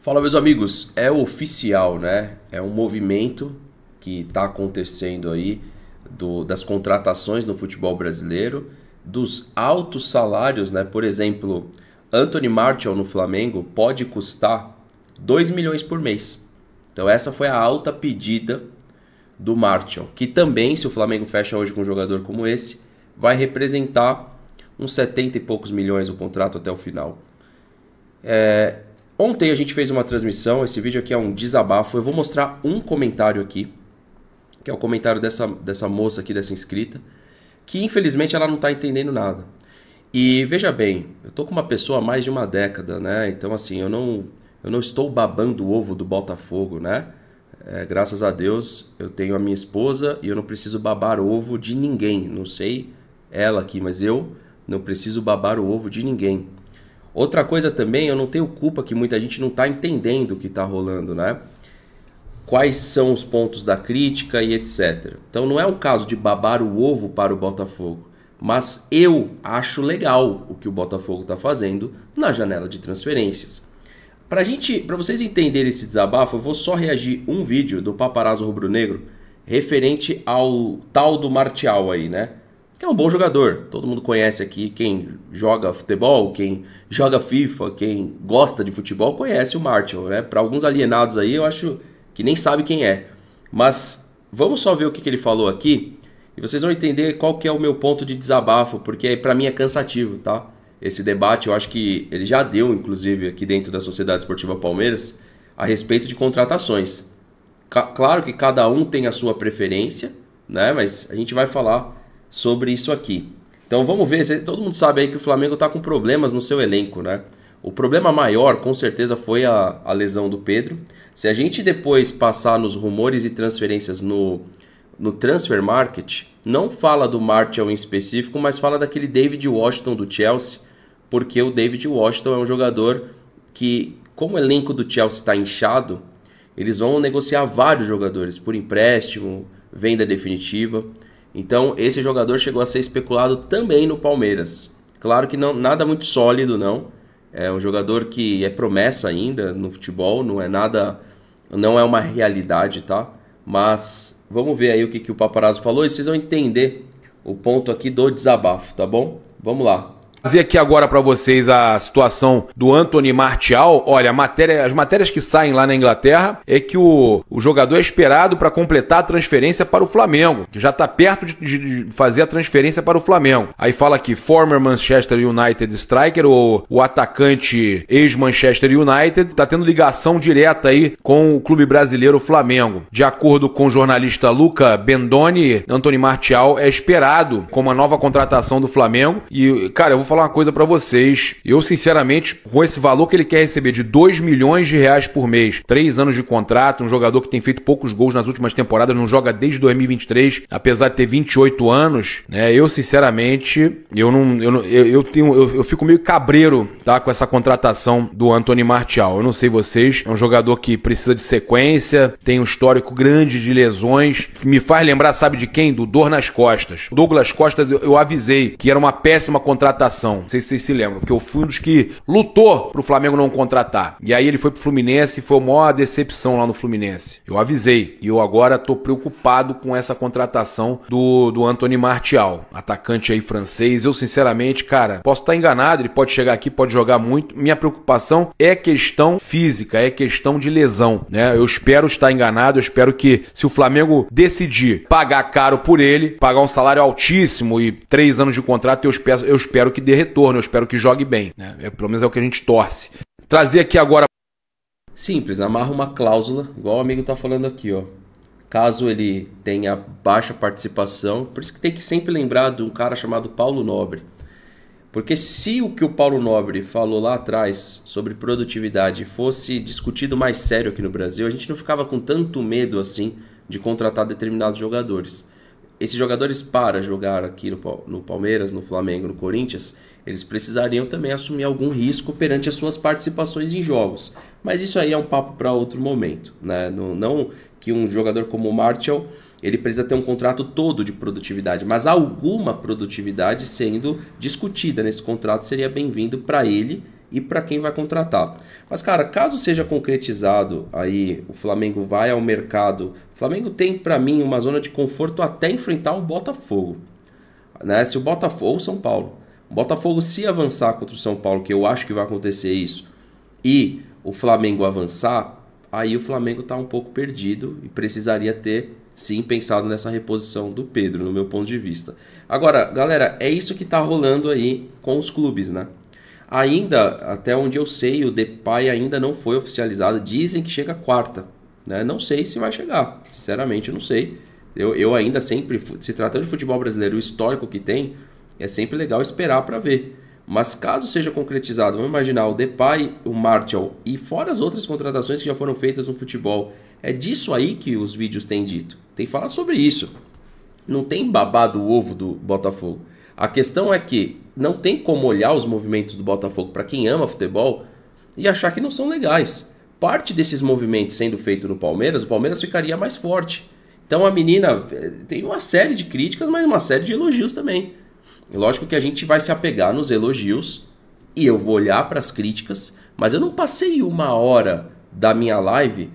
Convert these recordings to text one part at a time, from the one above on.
Fala, meus amigos, é oficial, né? É um movimento que está acontecendo aí das contratações no futebol brasileiro, dos altos salários, né? Por exemplo, Anthony Martial no Flamengo pode custar 2 milhões por mês. Então essa foi a alta pedida do Martial, que também, se o Flamengo fecha hoje com um jogador como esse, vai representar uns 70 e poucos milhões o contrato até o final. Ontem a gente fez uma transmissão, esse vídeo aqui é um desabafo, eu vou mostrar um comentário aqui, que é o comentário dessa moça aqui, dessa inscrita, que infelizmente ela não está entendendo nada. E veja bem, eu tô com uma pessoa há mais de uma década, né? Então assim, eu não estou babando o ovo do Botafogo, né? Graças a Deus eu tenho a minha esposa e eu não preciso babar o ovo de ninguém. Não sei ela aqui, mas eu não preciso babar o ovo de ninguém. Outra coisa também, eu não tenho culpa que muita gente não está entendendo o que está rolando, né? Quais são os pontos da crítica e etc. Então não é um caso de babar o ovo para o Botafogo, mas eu acho legal o que o Botafogo está fazendo na janela de transferências. Para vocês entenderem esse desabafo, eu vou só reagir um vídeo do Paparazzo Rubro-Negro referente ao tal do Martial aí, né? Que é um bom jogador, todo mundo conhece aqui, quem joga futebol, quem joga FIFA, quem gosta de futebol conhece o Martial, né? Para alguns alienados aí eu acho que nem sabe quem é. Mas vamos só ver o que ele falou aqui e vocês vão entender qual que é o meu ponto de desabafo, porque para mim é cansativo, tá? Esse debate eu acho que ele já deu, inclusive, aqui dentro da Sociedade Esportiva Palmeiras, a respeito de contratações. Claro que cada um tem a sua preferência, né? Mas a gente vai falar sobre isso aqui. Então vamos ver, todo mundo sabe aí que o Flamengo está com problemas no seu elenco, né? O problema maior, com certeza, foi a lesão do Pedro. Se a gente depois passar nos rumores e transferências no Transfer Market, não fala do Martial em específico, mas fala daquele David Washington do Chelsea, porque o David Washington é um jogador que, como o elenco do Chelsea está inchado, eles vão negociar vários jogadores por empréstimo, venda definitiva. Então esse jogador chegou a ser especulado também no Palmeiras. Claro que nada muito sólido, não. É um jogador que é promessa ainda no futebol, não é uma realidade, tá? Mas vamos ver aí o que o Paparazzo falou e vocês vão entender o ponto aqui do desabafo, tá bom? Vamos lá. Trazer aqui agora para vocês a situação do Anthony Martial. Olha, as matérias que saem lá na Inglaterra é que o jogador é esperado para completar a transferência para o Flamengo, que já está perto de fazer a transferência para o Flamengo. Aí fala aqui, former Manchester United striker, o atacante ex-Manchester United, está tendo ligação direta aí com o clube brasileiro Flamengo. De acordo com o jornalista Luca Bendoni, Anthony Martial é esperado como a nova contratação do Flamengo. E, cara, eu vou falar uma coisa pra vocês. Eu, sinceramente, com esse valor que ele quer receber de 2 milhões de reais por mês, 3 anos de contrato, um jogador que tem feito poucos gols nas últimas temporadas, não joga desde 2023, apesar de ter 28 anos, né? Eu, sinceramente, eu fico meio cabreiro, tá, com essa contratação do Anthony Martial. Eu não sei vocês, é um jogador que precisa de sequência, tem um histórico grande de lesões, me faz lembrar, sabe de quem? Do Dor nas Costas. Douglas Costa, eu avisei que era uma péssima contratação. Não sei se vocês se lembram, porque eu fui um dos que lutou pro Flamengo não contratar. E aí ele foi pro Fluminense e foi a maior decepção lá no Fluminense. Eu avisei. E eu agora tô preocupado com essa contratação do Anthony Martial, atacante aí francês. Eu, sinceramente, cara, posso estar enganado, ele pode chegar aqui, pode jogar muito. Minha preocupação é questão física, é questão de lesão, né? Eu espero estar enganado, eu espero que, se o Flamengo decidir pagar caro por ele, pagar um salário altíssimo e 3 anos de contrato, eu espero que dê retorno, eu espero que jogue bem, né? Pelo menos é o que a gente torce. Trazer aqui agora... Simples, amarra uma cláusula, igual o amigo tá falando aqui, ó. Caso ele tenha baixa participação, por isso que tem que sempre lembrar de um cara chamado Paulo Nobre. Porque se o que o Paulo Nobre falou lá atrás sobre produtividade fosse discutido mais sério aqui no Brasil, a gente não ficava com tanto medo assim de contratar determinados jogadores. Esses jogadores, para jogar aqui no Palmeiras, no Flamengo, no Corinthians, eles precisariam também assumir algum risco perante as suas participações em jogos. Mas isso aí é um papo para outro momento, né? Não que um jogador como o Martial, ele precisa ter um contrato todo de produtividade, mas alguma produtividade sendo discutida nesse contrato seria bem-vindo para ele e para quem vai contratar. Mas, cara, caso seja concretizado aí, o Flamengo vai ao mercado. O Flamengo tem, para mim, uma zona de conforto até enfrentar o Botafogo. Né? Se o Botafogo ou São Paulo. O Botafogo, se avançar contra o São Paulo, que eu acho que vai acontecer isso, e o Flamengo avançar, aí o Flamengo está um pouco perdido e precisaria ter, sim, pensado nessa reposição do Pedro, no meu ponto de vista. Agora, galera, é isso que está rolando aí com os clubes, né? Ainda, até onde eu sei, o Depay ainda não foi oficializado. Dizem que chega quarta, né? Não sei se vai chegar, sinceramente eu não sei. Eu ainda sempre, se tratando de futebol brasileiro, o histórico que tem, é sempre legal esperar para ver. Mas caso seja concretizado, vamos imaginar o Depay, o Martial e fora as outras contratações que já foram feitas no futebol, é disso aí que os vídeos têm dito. Tem falado sobre isso. Não tem babado o ovo do Botafogo. A questão é que não tem como olhar os movimentos do Botafogo para quem ama futebol e achar que não são legais. Parte desses movimentos sendo feito no Palmeiras, o Palmeiras ficaria mais forte. Então a menina tem uma série de críticas, mas uma série de elogios também. Lógico que a gente vai se apegar nos elogios e eu vou olhar para as críticas, mas eu não passei uma hora da minha live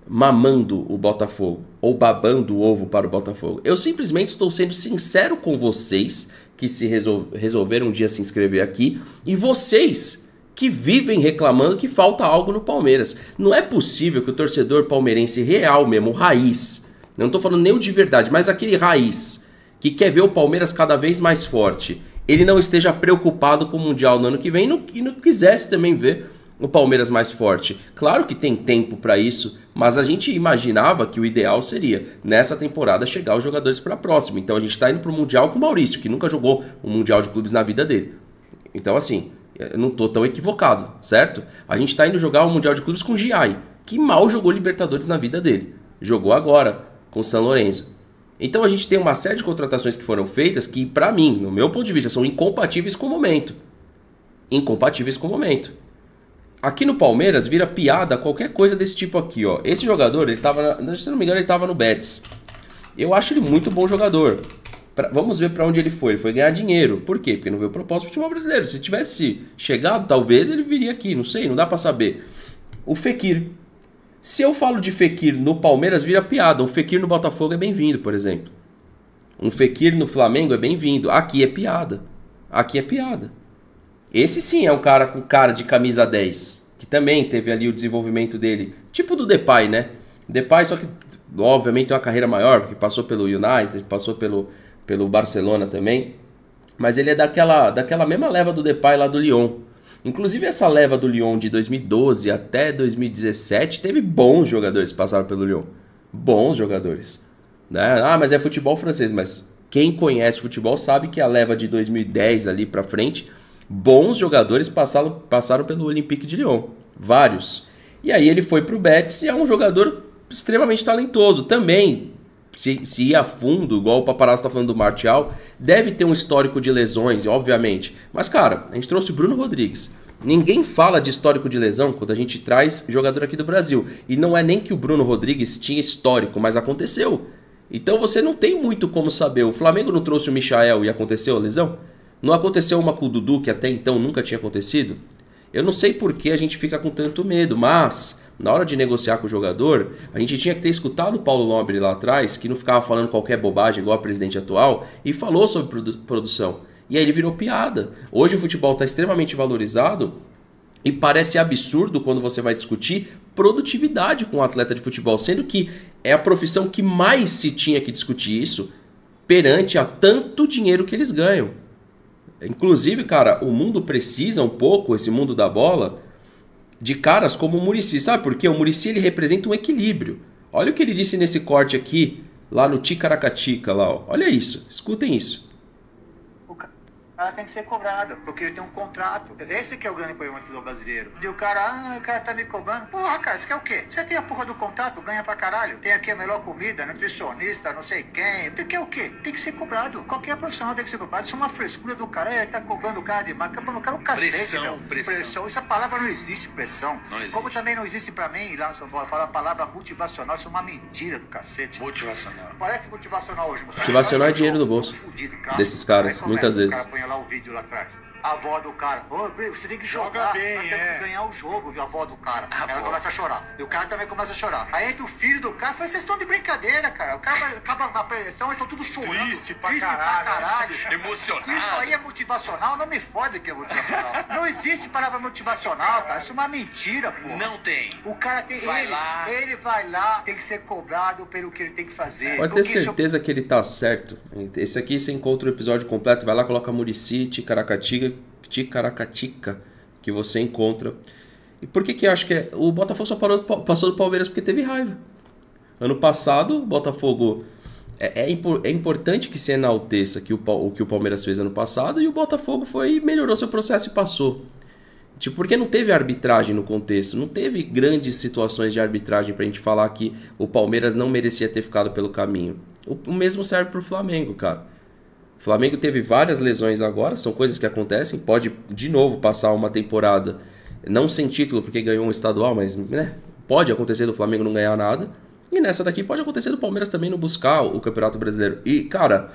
mamando o Botafogo ou babando o ovo para o Botafogo. Eu simplesmente estou sendo sincero com vocês que se resolveram um dia se inscrever aqui e vocês que vivem reclamando que falta algo no Palmeiras. Não é possível que o torcedor palmeirense real mesmo, raiz, não estou falando nem o de verdade, mas aquele raiz que quer ver o Palmeiras cada vez mais forte, ele não esteja preocupado com o Mundial no ano que vem e não quisesse também ver o Palmeiras mais forte. Claro que tem tempo para isso, mas a gente imaginava que o ideal seria, nessa temporada, chegar os jogadores para a próxima. Então a gente está indo para o Mundial com o Maurício, que nunca jogou um Mundial de Clubes na vida dele. Então assim, eu não estou tão equivocado, certo? A gente está indo jogar o Mundial de Clubes com o Giai, que mal jogou Libertadores na vida dele. Jogou agora com o São Lourenço. Então a gente tem uma série de contratações que foram feitas que, para mim, no meu ponto de vista, são incompatíveis com o momento. Incompatíveis com o momento. Aqui no Palmeiras vira piada qualquer coisa desse tipo aqui, ó. Esse jogador, ele tava, se não me engano, ele tava no Betis. Eu acho ele muito bom jogador. Vamos ver para onde ele foi. Ele foi ganhar dinheiro. Por quê? Porque não veio proposta do futebol brasileiro. Se tivesse chegado, talvez ele viria aqui. Não sei, não dá para saber. O Fekir. Se eu falo de Fekir no Palmeiras, vira piada. Um Fekir no Botafogo é bem-vindo, por exemplo. Um Fekir no Flamengo é bem-vindo. Aqui é piada. Aqui é piada. Esse sim é um cara com cara de camisa 10, que também teve ali o desenvolvimento dele, tipo do Depay, né? Depay, só que obviamente tem uma carreira maior, porque passou pelo United, passou pelo Barcelona também, mas ele é daquela mesma leva do Depay lá do Lyon. Inclusive essa leva do Lyon de 2012 até 2017 teve bons jogadores que passaram pelo Lyon. Bons jogadores. Né? Ah, mas é futebol francês, mas quem conhece futebol sabe que a leva de 2010 ali pra frente, bons jogadores passaram pelo Olympique de Lyon. Vários. E aí ele foi pro Betis e é um jogador extremamente talentoso. Também, se ir a fundo, igual o Paparazzo tá falando do Martial, deve ter um histórico de lesões, obviamente. Mas, cara, a gente trouxe o Bruno Rodrigues. Ninguém fala de histórico de lesão quando a gente traz jogador aqui do Brasil. E não é nem que o Bruno Rodrigues tinha histórico, mas aconteceu. Então você não tem muito como saber. O Flamengo não trouxe o Michael e aconteceu a lesão? Não aconteceu uma com o Dudu, que até então nunca tinha acontecido? Eu não sei por que a gente fica com tanto medo, mas na hora de negociar com o jogador, a gente tinha que ter escutado o Paulo Nobre lá atrás, que não ficava falando qualquer bobagem igual a presidente atual, e falou sobre produção. E aí ele virou piada. Hoje o futebol está extremamente valorizado e parece absurdo quando você vai discutir produtividade com um atleta de futebol, sendo que é a profissão que mais se tinha que discutir isso perante a tanto dinheiro que eles ganham. Inclusive, cara, o mundo precisa um pouco, esse mundo da bola, de caras como o Muricy. Sabe por quê? O Muricy ele representa um equilíbrio. Olha o que ele disse nesse corte aqui, lá no Ticaracatica, lá, ó. Olha isso, escutem isso. O cara tem que ser cobrado, porque ele tem um contrato. Esse que é o grande problema do futebol brasileiro. E o cara tá me cobrando. Porra, cara, você quer o quê? Você tem a porra do contrato, ganha pra caralho. Tem aqui a melhor comida, nutricionista, não sei quem. Tu quer o quê? Tem que ser cobrado. Qualquer profissional tem que ser cobrado. Isso é uma frescura do cara. Ele tá cobrando o cara de marca. O cara é um cacete, pressão. Essa palavra não existe, pressão. Não existe. Como também não existe pra mim, lá no São Paulo, falar a palavra motivacional. Isso é uma mentira do cacete. Motivacional. Parece motivacional hoje. Motivacional é dinheiro no bolso desses caras, muitas vezes. Lá o vídeo lá atrás. A avó do cara, ô, você tem que jogar, bem, nós temos que ganhar o jogo, viu? A avó do cara. Ela começa a chorar. E o cara também começa a chorar. Aí entra o filho do cara, vocês estão de brincadeira, cara. O cara acaba na pressão, eles estão tudo chorando. Triste pra caralho. Emocionado. Isso aí é motivacional, não me fode que é motivacional. Não existe palavra motivacional, cara. Isso é uma mentira, pô. Não tem. O cara tem. Ele vai lá, tem que ser cobrado pelo que ele tem que fazer. Pode ter certeza que ele tá certo. Esse aqui você encontra o episódio completo, vai lá, coloca Muricy, Ticaracatica, que você encontra. E por que eu acho que o Botafogo só passou do Palmeiras porque teve raiva? Ano passado, o Botafogo... É importante que se enalteça o que o Palmeiras fez ano passado, e o Botafogo melhorou seu processo e passou. Tipo, porque não teve arbitragem no contexto, não teve grandes situações de arbitragem pra gente falar que o Palmeiras não merecia ter ficado pelo caminho. O mesmo serve pro Flamengo, cara. O Flamengo teve várias lesões agora, são coisas que acontecem, pode de novo passar uma temporada, não sem título porque ganhou um estadual, mas né, pode acontecer do Flamengo não ganhar nada. E nessa daqui pode acontecer do Palmeiras também não buscar o Campeonato Brasileiro. E, cara,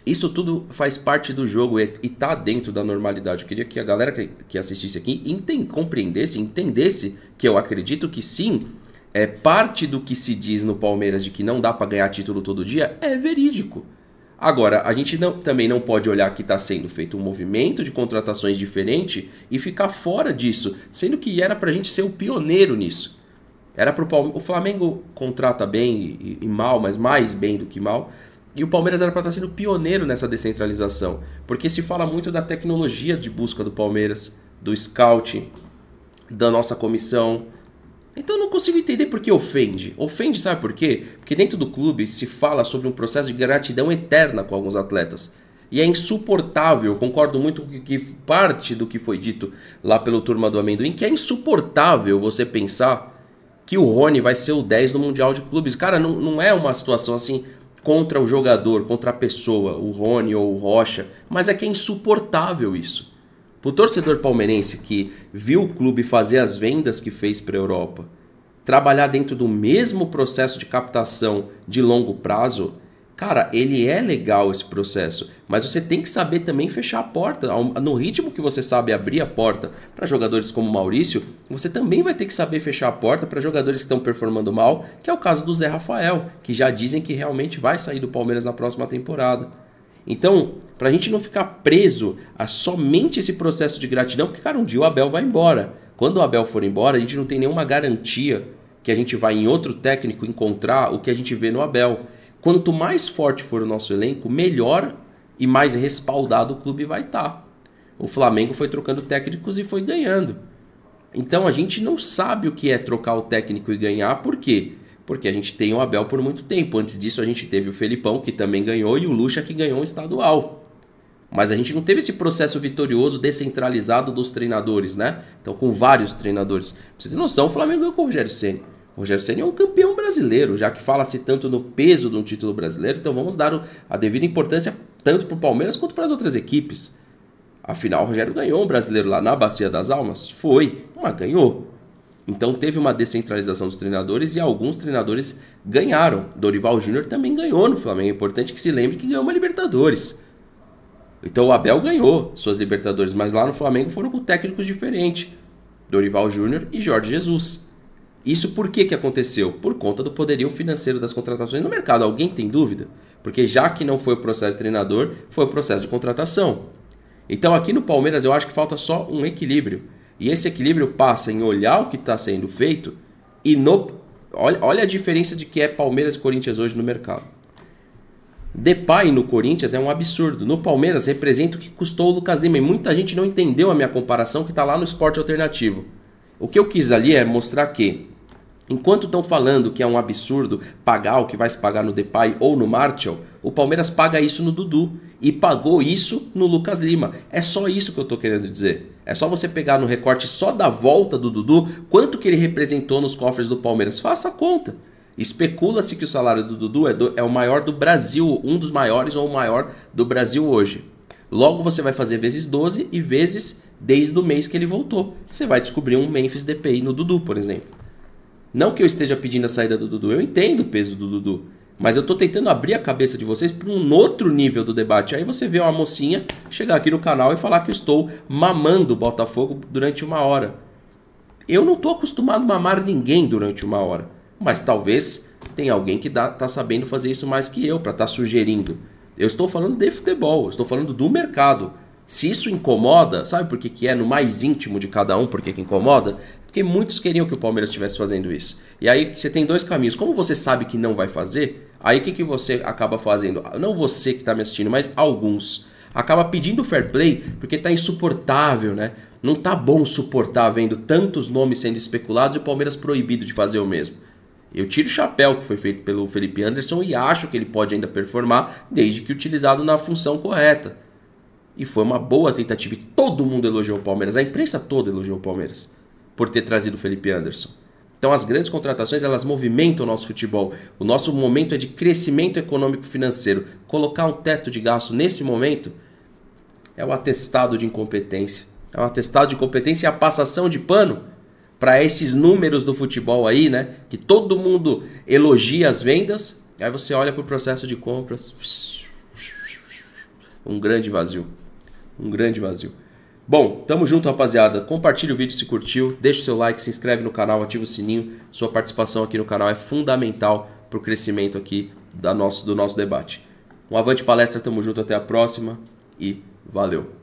isso tudo faz parte do jogo e tá dentro da normalidade. Eu queria que a galera que assistisse aqui entendesse que eu acredito que sim, parte do que se diz no Palmeiras de que não dá pra ganhar título todo dia é verídico. Agora, a gente também não pode olhar que está sendo feito um movimento de contratações diferente e ficar fora disso, sendo que era pra gente ser o pioneiro nisso. O Flamengo contrata bem e mal, mas mais bem do que mal. E o Palmeiras era para estar sendo pioneiro nessa descentralização. Porque se fala muito da tecnologia de busca do Palmeiras, do scout, da nossa comissão. Então eu não consigo entender por que ofende. Ofende, sabe por quê? Porque dentro do clube se fala sobre um processo de gratidão eterna com alguns atletas. E é insuportável, eu concordo muito com que parte do que foi dito lá pelo Turma do Amendoim, que é insuportável você pensar que o Rony vai ser o 10 no Mundial de Clubes. Cara, não é uma situação assim contra o jogador, contra a pessoa, o Rony ou o Rocha, mas é que é insuportável isso. O torcedor palmeirense que viu o clube fazer as vendas que fez para a Europa, trabalhar dentro do mesmo processo de captação de longo prazo, cara, ele é legal esse processo, mas você tem que saber também fechar a porta. No ritmo que você sabe abrir a porta para jogadores como o Maurício, você também vai ter que saber fechar a porta para jogadores que estão performando mal, que é o caso do Zé Rafael, que já dizem que realmente vai sair do Palmeiras na próxima temporada. Então, pra gente não ficar preso a somente esse processo de gratidão, porque, cara, um dia o Abel vai embora. Quando o Abel for embora, a gente não tem nenhuma garantia que a gente vai em outro técnico encontrar o que a gente vê no Abel. Quanto mais forte for o nosso elenco, melhor e mais respaldado o clube vai estar. O Flamengo foi trocando técnicos e foi ganhando. Então a gente não sabe o que é trocar o técnico e ganhar, por quê? Porque a gente tem o Abel por muito tempo. Antes disso a gente teve o Felipão, que também ganhou, e o Lucha, que ganhou um estadual. Mas a gente não teve esse processo vitorioso descentralizado dos treinadores, né? Então com vários treinadores. Pra você ter noção, o Flamengo ganhou com o Rogério Ceni. O Rogério Ceni é um campeão brasileiro, já que fala-se tanto no peso de um título brasileiro, então vamos dar a devida importância tanto para o Palmeiras quanto para as outras equipes. Afinal, o Rogério ganhou um brasileiro lá na Bacia das Almas? Foi, mas ganhou. Então teve uma descentralização dos treinadores e alguns treinadores ganharam. Dorival Júnior também ganhou no Flamengo. É importante que se lembre que ganhou uma Libertadores. Então o Abel ganhou suas Libertadores, mas lá no Flamengo foram com técnicos diferentes. Dorival Júnior e Jorge Jesus. Isso por que aconteceu? Por conta do poderio financeiro das contratações no mercado. Alguém tem dúvida? Porque já que não foi o processo de treinador, foi o processo de contratação. Então aqui no Palmeiras eu acho que falta só um equilíbrio. E esse equilíbrio passa em olhar o que está sendo feito e olha a diferença de que é Palmeiras e Corinthians hoje no mercado. Depay no Corinthians é um absurdo. No Palmeiras representa o que custou o Lucas Lima. E muita gente não entendeu a minha comparação que está lá no Esporte Alternativo. O que eu quis ali é mostrar que, enquanto estão falando que é um absurdo pagar o que vai se pagar no Depay ou no Martial, o Palmeiras paga isso no Dudu e pagou isso no Lucas Lima. É só isso que eu estou querendo dizer. É só você pegar no recorte só da volta do Dudu, quanto que ele representou nos cofres do Palmeiras. Faça a conta. Especula-se que o salário do Dudu é o maior do Brasil, um dos maiores ou o maior do Brasil hoje. Logo você vai fazer vezes 12 e vezes desde o mês que ele voltou. Você vai descobrir um Memphis Depay no Dudu, por exemplo. Não que eu esteja pedindo a saída do Dudu, eu entendo o peso do Dudu. Mas eu tô tentando abrir a cabeça de vocês para um outro nível do debate. Aí você vê uma mocinha chegar aqui no canal e falar que eu estou mamando o Botafogo durante 1 hora. Eu não tô acostumado a mamar ninguém durante 1 hora. Mas talvez tenha alguém que tá sabendo fazer isso mais que eu, para estar sugerindo. Eu estou falando de futebol, eu estou falando do mercado. Se isso incomoda, sabe por que é no mais íntimo de cada um, por que incomoda? Porque muitos queriam que o Palmeiras estivesse fazendo isso. E aí você tem 2 caminhos. Como você sabe que não vai fazer, aí o que você acaba fazendo? Não você que está me assistindo, mas alguns. Acaba pedindo fair play porque tá insuportável, né? Não tá bom suportar vendo tantos nomes sendo especulados e o Palmeiras proibido de fazer o mesmo. Eu tiro o chapéu que foi feito pelo Felipe Anderson e acho que ele pode ainda performar desde que utilizado na função correta. E foi uma boa tentativa e todo mundo elogiou o Palmeiras. A imprensa toda elogiou o Palmeiras por ter trazido o Felipe Anderson. Então as grandes contratações, elas movimentam o nosso futebol. O nosso momento é de crescimento econômico e financeiro. Colocar um teto de gasto nesse momento é um atestado de incompetência. É um atestado de incompetência e a passação de pano para esses números do futebol aí, né? Que todo mundo elogia as vendas. Aí você olha para o processo de compras. Um grande vazio. Um grande vazio. Bom, tamo junto, rapaziada. Compartilha o vídeo se curtiu, deixa o seu like, se inscreve no canal, ativa o sininho. Sua participação aqui no canal é fundamental pro crescimento aqui do nosso debate. Um avante palestra, tamo junto, até a próxima e valeu.